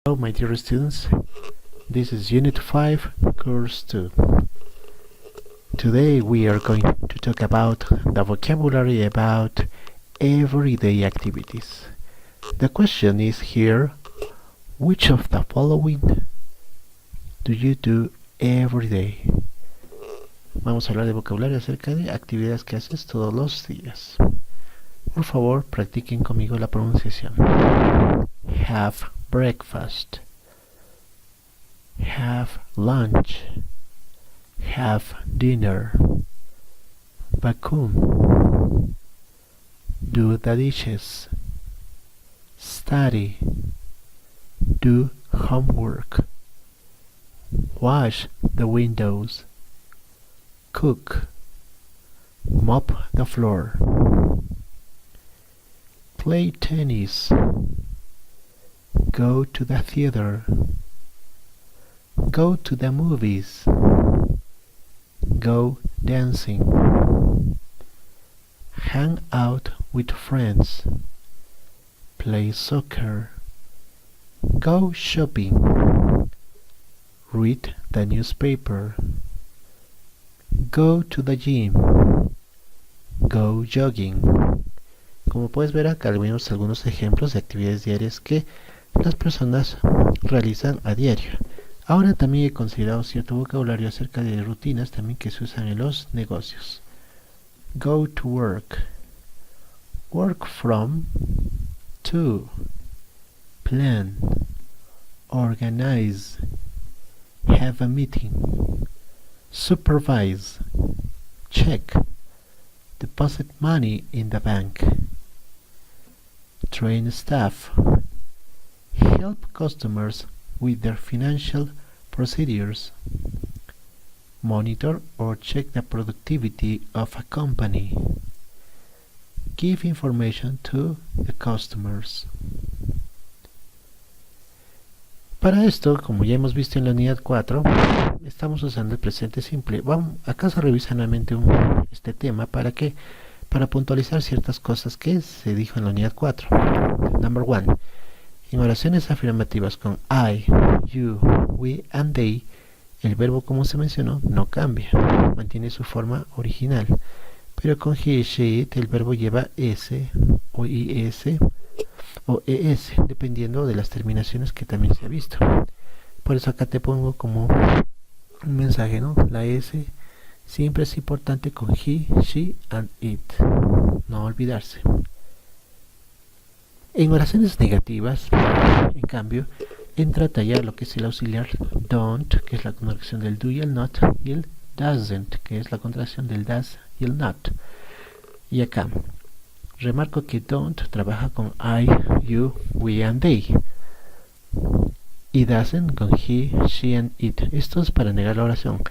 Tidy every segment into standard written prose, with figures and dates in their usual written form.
Hello, my dear students. This is Unit 5, Course 2. Today we are going to talk about the vocabulary about everyday activities. The question is here, which of the following do you do every day? Vamos a hablar de vocabulario acerca de actividades que haces todos los días. Por favor, practiquen conmigo la pronunciación. Have breakfast, have lunch, have dinner, vacuum, do the dishes, study, do homework, wash the windows, cook, mop the floor, play tennis, go to the theater, go to the movies, go dancing, hang out with friends, play soccer, go shopping, read the newspaper, go to the gym, go jogging. Como puedes ver acá vemos algunos ejemplos de actividades diarias que las personas realizan a diario. Ahora también he considerado cierto vocabulario acerca de rutinas también que se usan en los negocios. Go to work, work from, to, plan, organize, have a meeting, supervise, check, deposit money in the bank, train staff, help customers with their financial procedures, monitor or check the productivity of a company, give information to the customers. Para esto, como ya hemos visto en la unidad 4, estamos usando el presente simple. Acá se revisa nuevamente este tema para puntualizar ciertas cosas que se dijo en la unidad 4. Number 1. En oraciones afirmativas con I, you, we and they, el verbo como se mencionó no cambia, mantiene su forma original. Pero con he, she, it, el verbo lleva s o is o es, dependiendo de las terminaciones que también se ha visto. Por eso acá te pongo como un mensaje, ¿no? La s siempre es importante con he, she and it. No olvidarse. En oraciones negativas, en cambio, entra a tallar lo que es el auxiliar don't, que es la contracción del do y el not, y el doesn't, que es la contracción del does y el not. Y acá, remarco que don't trabaja con I, you, we and they. Y doesn't con he, she and it. Esto es para negar la oración.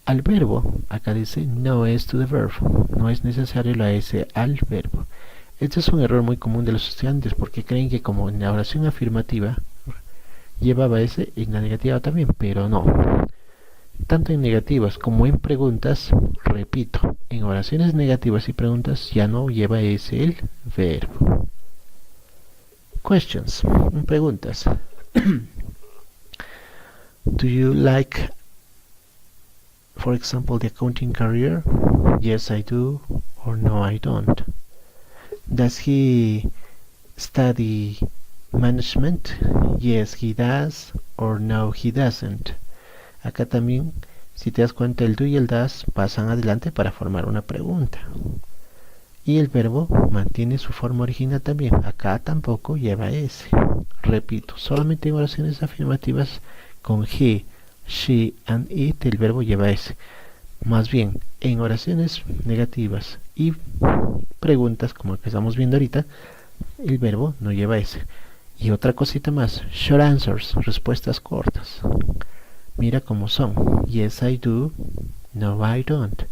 Al verbo, acá dice no es to the verb. No es necesario la s al verbo. Este es un error muy común de los estudiantes porque creen que como en la oración afirmativa llevaba s, en la negativa también, pero no. Tanto en negativas como en preguntas, repito, en oraciones negativas y preguntas ya no lleva s el verbo. Questions, preguntas. Do you like, for example, the accounting career? Yes, I do, or no, I don't. Does he study management? Yes, he does, or no, he doesn't. Acá también, si te das cuenta, el do y el does pasan adelante para formar una pregunta. Y el verbo mantiene su forma original también. Acá tampoco lleva s. Repito, solamente en oraciones afirmativas con he, she and it el verbo lleva s. Más bien, en oraciones negativas y preguntas, como que estamos viendo ahorita, el verbo no lleva s. Y otra cosita más, short answers, respuestas cortas. Mira cómo son. Yes, I do. No, I don't.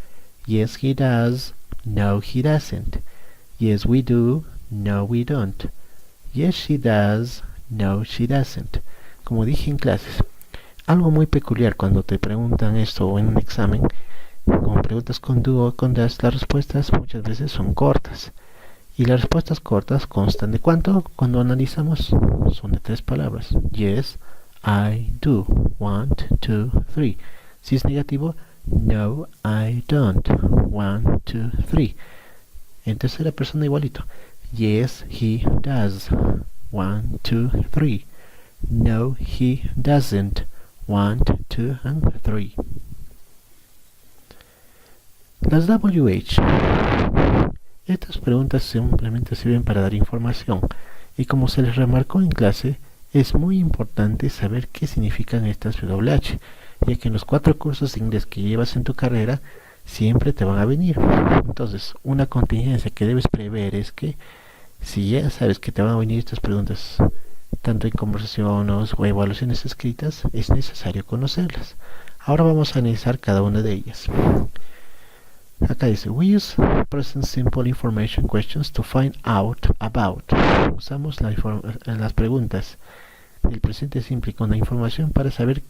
Yes, he does. No, he doesn't. Yes, we do. No, we don't. Yes, she does. No, she doesn't. Como dije en clases, algo muy peculiar cuando te preguntan esto o en un examen, como preguntas con do o con does, las respuestas muchas veces son cortas. Y las respuestas cortas constan de ¿cuánto? Cuando analizamos son de 3 palabras. Yes, I do. 1, 2, 3. Si es negativo, no, I don't. 1, 2, 3. En tercera persona igualito. Yes, he does. 1, 2, 3. No, he doesn't. 1, 2, and 3. Las WH. Estas preguntas simplemente sirven para dar información, y como se les remarcó en clase, es muy importante saber qué significan estas WH, ya que en los 4 cursos de inglés que llevas en tu carrera siempre te van a venir. Entonces, una contingencia que debes prever es que si ya sabes que te van a venir estas preguntas, tanto en conversaciones o evaluaciones escritas, es necesario conocerlas. Ahora vamos a analizar cada una de ellas. Acá dice, we use present simple information questions to find out about. Usamos las preguntas del presente simple con la información para saber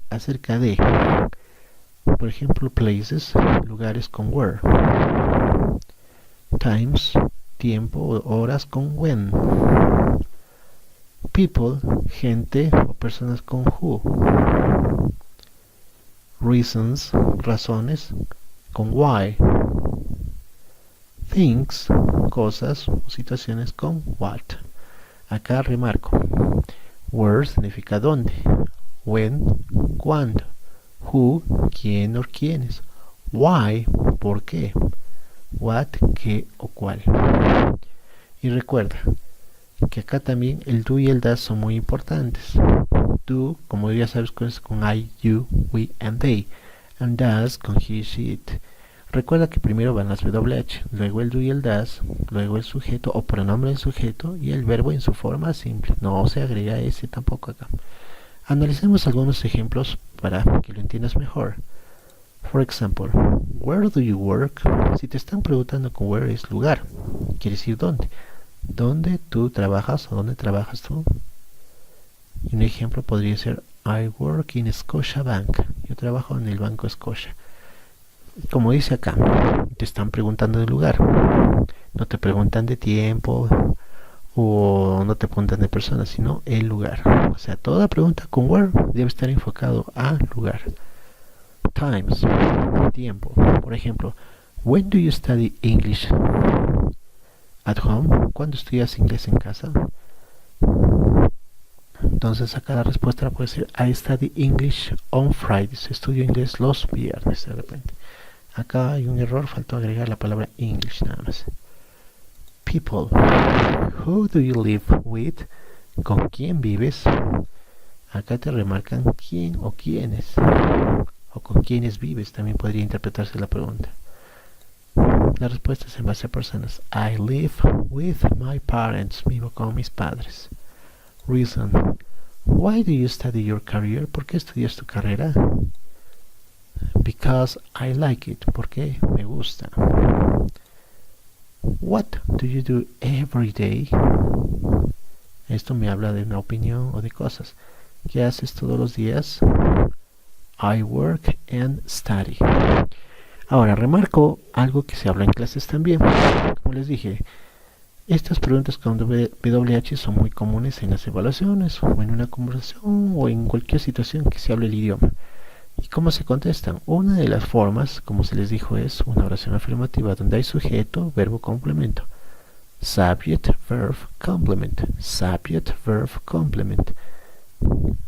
acerca de, por ejemplo, places, lugares con where, times, tiempo o horas con when, people, gente o personas con who, reasons, razones, con why, things, cosas o situaciones con what. Acá remarco, where significa dónde, when, cuándo, who, quién o quiénes, why, por qué, what, qué o cuál. Y recuerda que acá también el do y el does son muy importantes. Do, como ya sabes, es con I, you, we and they, and does con he, she, it. Recuerda que primero van las WH, luego el do y el does, luego el sujeto o pronombre del sujeto y el verbo en su forma simple. No se agrega ese tampoco acá. Analicemos algunos ejemplos para que lo entiendas mejor. For example, where do you work? Si te están preguntando con where es lugar, quiere decir dónde. ¿Dónde tú trabajas o dónde trabajas tú? Y un ejemplo podría ser I work in Scotiabank. Yo trabajo en el Banco Scotia. Como dice acá, te están preguntando del lugar. No te preguntan de tiempo o no te preguntan de personas, sino el lugar. O sea, toda pregunta con where debe estar enfocado al lugar. Times, tiempo. Por ejemplo, when do you study English at home? ¿Cuándo estudias inglés en casa? Entonces acá la respuesta puede ser I study English on Fridays. Estudio inglés los viernes de repente. Acá hay un error, faltó agregar la palabra English nada más. People. Who do you live with? ¿Con quién vives? Acá te remarcan quién o quiénes. O con quiénes vives, también podría interpretarse la pregunta. La respuesta es en base a personas. I live with my parents. Vivo con mis padres. Reason. Why do you study your career? ¿Por qué estudias tu carrera? Because I like it. Porque me gusta. What do you do every day? Esto me habla de una opinión o de cosas. ¿Qué haces todos los días? I work and study. Ahora, remarco algo que se habla en clases también. Como les dije, estas preguntas con WH son muy comunes en las evaluaciones o en una conversación o en cualquier situación que se hable el idioma. ¿Y cómo se contestan? Una de las formas, como se les dijo, es una oración afirmativa donde hay sujeto, verbo, complemento. Subject, verb, complement. Subject, verb, complement.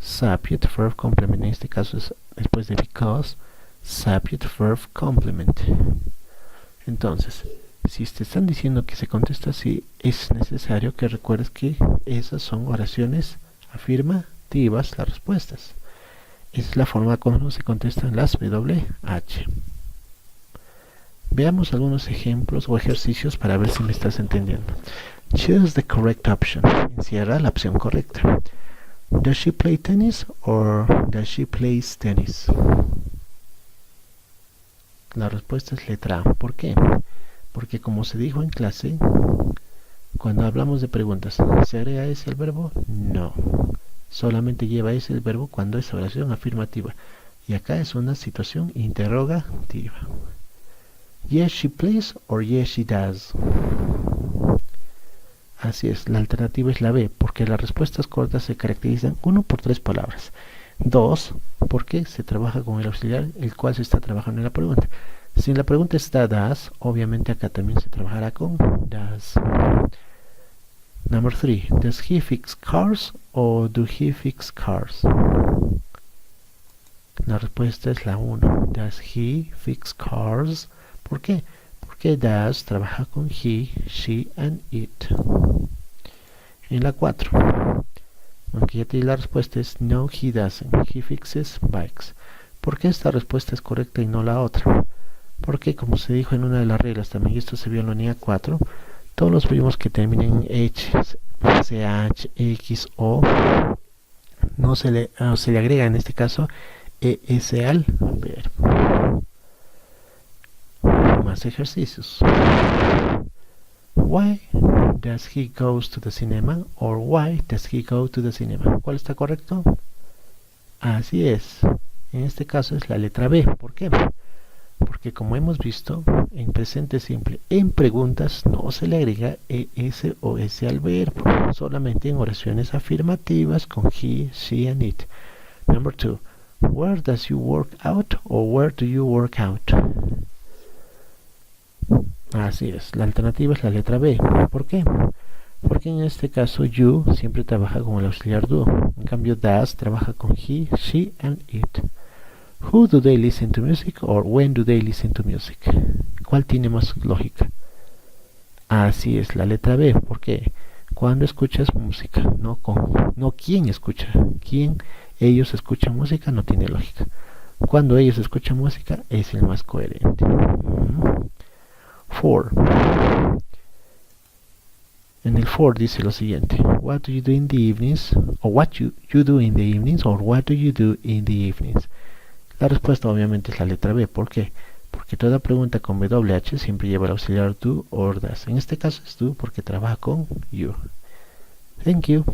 Subject, verb, complement. En este caso es después de because. Subject, verb, complement. Entonces, si te están diciendo que se contesta así, es necesario que recuerdes que esas son oraciones afirmativas, las respuestas. Es la forma como se contestan las WH. Veamos algunos ejemplos o ejercicios para ver si me estás entendiendo. Choose the correct option. Encierra la opción correcta. Does she play tennis or does she plays tennis? La respuesta es letra A. ¿Por qué? Porque como se dijo en clase, cuando hablamos de preguntas, ¿se agrega ese el verbo? No. Solamente lleva ese el verbo cuando es oración afirmativa. Y acá es una situación interrogativa. Yes, she plays or yes, she does. Así es, la alternativa es la B. ¿Por Porque las respuestas cortas se caracterizan, uno, por 3 palabras. 2, porque se trabaja con el auxiliar, el cual se está trabajando en la pregunta. Si en la pregunta está das, obviamente acá también se trabajará con das. Number 3. Does he fix cars or do he fix cars? La respuesta es la 1. Does he fix cars? ¿Por qué? Porque does trabaja con he, she and it. En la 4. Aunque ya te di la respuesta, es no, he doesn't. He fixes bikes. ¿Por qué esta respuesta es correcta y no la otra? Porque, como se dijo en una de las reglas también, y esto se vio en la unidad 4, todos los verbos que terminen en h, ch, x, o, no se le agrega en este caso es al verbo. Más ejercicios. Why does he goes to the cinema? Or why does he go to the cinema? ¿Cuál está correcto? Así es. En este caso es la letra B. ¿Por qué? Porque como hemos visto, en presente simple, en preguntas no se le agrega es o s al verbo, solamente en oraciones afirmativas con he, she and it. Number 2. Where does you work out or where do you work out? Así es, la alternativa es la letra B. ¿Por qué? Porque en este caso you siempre trabaja con el auxiliar do. En cambio does trabaja con he, she and it. Who do they listen to music or when do they listen to music? ¿Cuál tiene más lógica? Así es, la letra B. ¿Por qué? Cuando escuchas música, no quién escucha. Quién ellos escuchan música no tiene lógica. Cuando ellos escuchan música es el más coherente. 4. En el 4 dice lo siguiente: What do you do in the evenings? O what you do in the evenings, or what do you do in the evenings? La respuesta obviamente es la letra B. ¿Por qué? Porque toda pregunta con WH siempre lleva el auxiliar do or does. En este caso es do porque trabaja con you. Thank you.